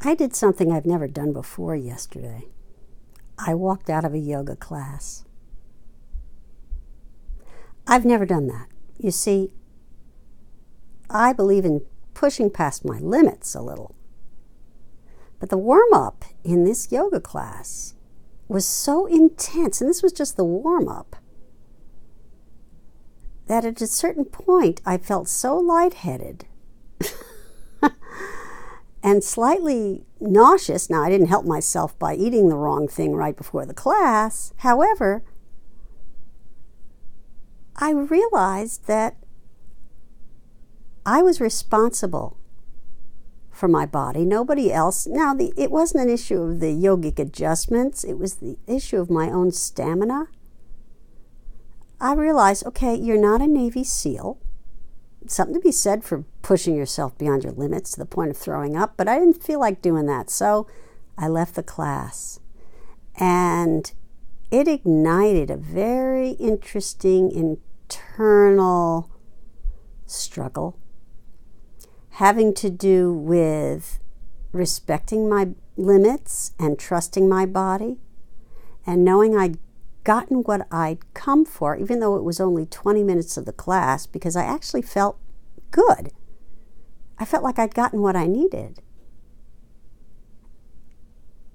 I did something I've never done before yesterday. I walked out of a yoga class. I've never done that. You see, I believe in pushing past my limits a little. But the warm-up in this yoga class was so intense, and this was just the warm-up, that at a certain point I felt so lightheaded and slightly nauseous. Now, I didn't help myself by eating the wrong thing right before the class. However, I realized that I was responsible for my body, nobody else. Now, it wasn't an issue of the yogic adjustments. It was the issue of my own stamina. I realized, okay, you're not a Navy SEAL. Something to be said for pushing yourself beyond your limits to the point of throwing up, but I didn't feel like doing that, so I left the class. And it ignited a very interesting internal struggle having to do with respecting my limits and trusting my body and knowing I'd gotten what I'd come for, even though it was only 20 minutes of the class, because I actually felt good. I felt like I'd gotten what I needed.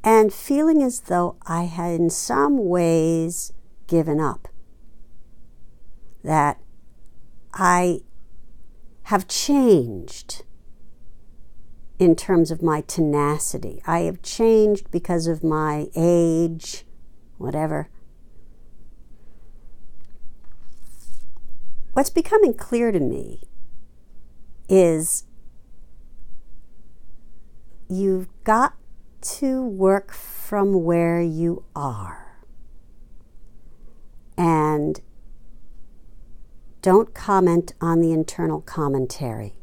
And feeling as though I had in some ways given up. That I have changed in terms of my tenacity. I have changed because of my age, whatever. What's becoming clear to me is you've got to work from where you are. And don't comment on the internal commentary.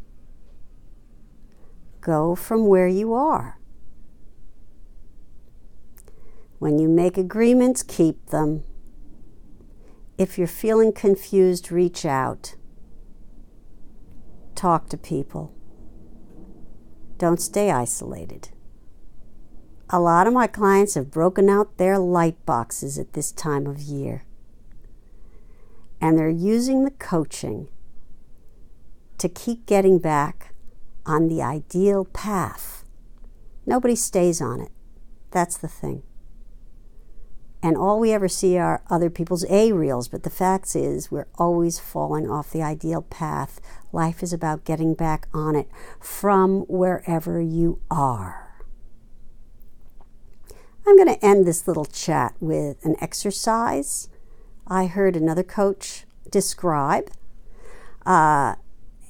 Go from where you are. When you make agreements, keep them. If you're feeling confused, reach out. Talk to people. Don't stay isolated. A lot of my clients have broken out their light boxes at this time of year. And they're using the coaching to keep getting back on the ideal path. Nobody stays on it. That's the thing. And all we ever see are other people's A-reels, but the fact is we're always falling off the ideal path. Life is about getting back on it from wherever you are. I'm going to end this little chat with an exercise I heard another coach describe, and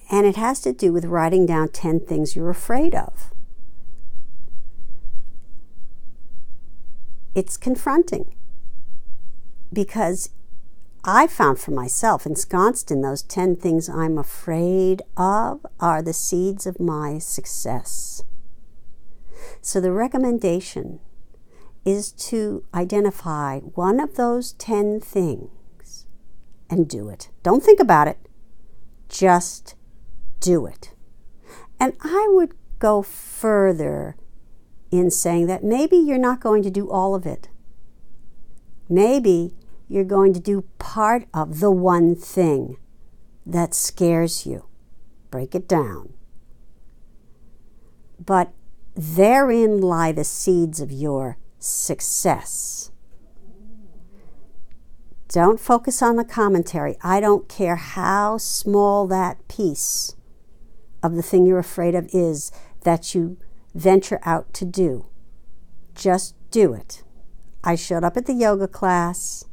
it has to do with writing down 10 things you're afraid of. It's confronting because I found for myself, ensconced in those 10 things I'm afraid of, are the seeds of my success. So the recommendation is to identify one of those 10 things and do it. Don't think about it. Just do it. And I would go further in saying that maybe you're not going to do all of it. Maybe you're going to do part of the one thing that scares you. Break it down. But therein lie the seeds of your success. Don't focus on the commentary. I don't care how small that piece of the thing you're afraid of is that you venture out to do. Just do it. I showed up at the yoga class.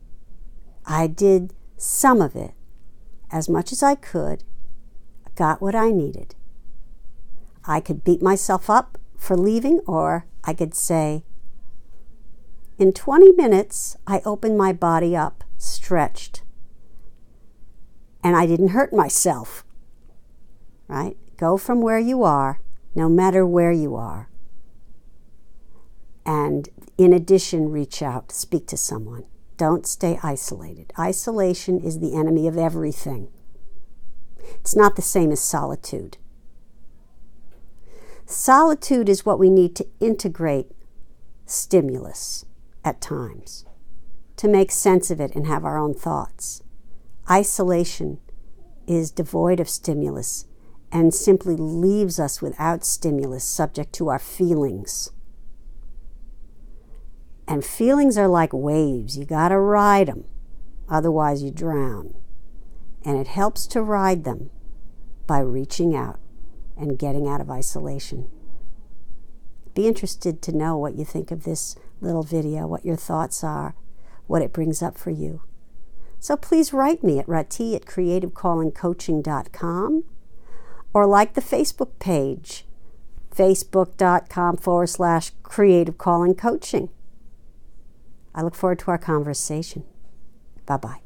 I did some of it as much as I could. Got what I needed. I could beat myself up for leaving, or I could say, in 20 minutes, I opened my body up, stretched, and I didn't hurt myself, right? Go from where you are, no matter where you are. And in addition, reach out, speak to someone. Don't stay isolated. Isolation is the enemy of everything. It's not the same as solitude. Solitude is what we need to integrate stimulus at times, to make sense of it and have our own thoughts. Isolation is devoid of stimulus and simply leaves us without stimulus, subject to our feelings. And feelings are like waves. You got to ride them, otherwise you drown. And it helps to ride them by reaching out and getting out of isolation. Be interested to know what you think of this little video, what your thoughts are, what it brings up for you. So please write me at rati@creativecallingcoaching.com or like the Facebook page, facebook.com/creativecallingcoaching. I look forward to our conversation. Bye-bye.